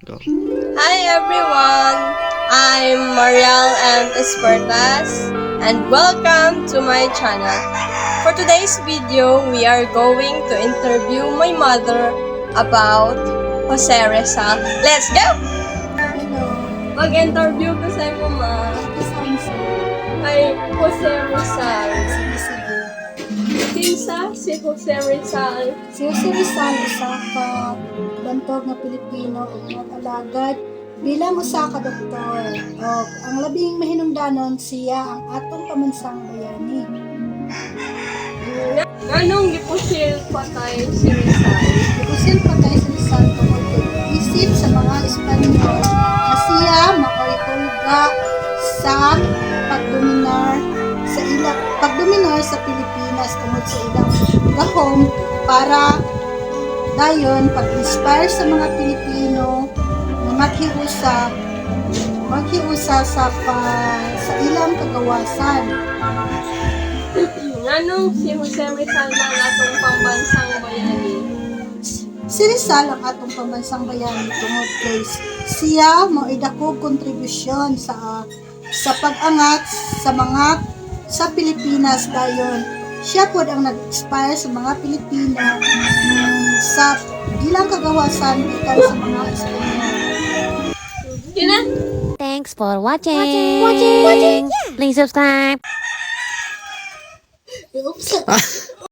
Go. Hi everyone! I'm Mariel M. Espertas and welcome to my channel. For today's video, we are going to interview my mother about Jose Rizal. Let's go! Hello. Mag-interview ko sa iyo, ma. Isang sa Kay Jose Rizal. Cebu. Kinsa si Jose Rizal? Si Jose Rizal usa ka bantog nga Pilipino ug nag-alagad bilang usa ka doktor. Og ang labing mahinungdanon siya ang atong pamansang bayani. Anong gipusil patay si Rizal? Ibusil patay si Rizal tungod kay isip sa mga Espanyol na siya maoy hulga sa pagdominar sa Pilipinas tungod sa ilang gahom para dayon pag-inspire sa mga Pilipino na maghiusa sa ilang kagawasan. Anong si Jose Rizal ng atong pambansang bayani? Si Rizal ang atong pambansang bayani tungod kay siya mao'y dakong kontribusyon sa pag-angat sa Pilipinas dayon. Siya pod ang nag-inspire sa mga Pilipino sa ilang kagawasan gikan sa mga Espanyol. Kina? Thanks for watching. Please subscribe. Oops.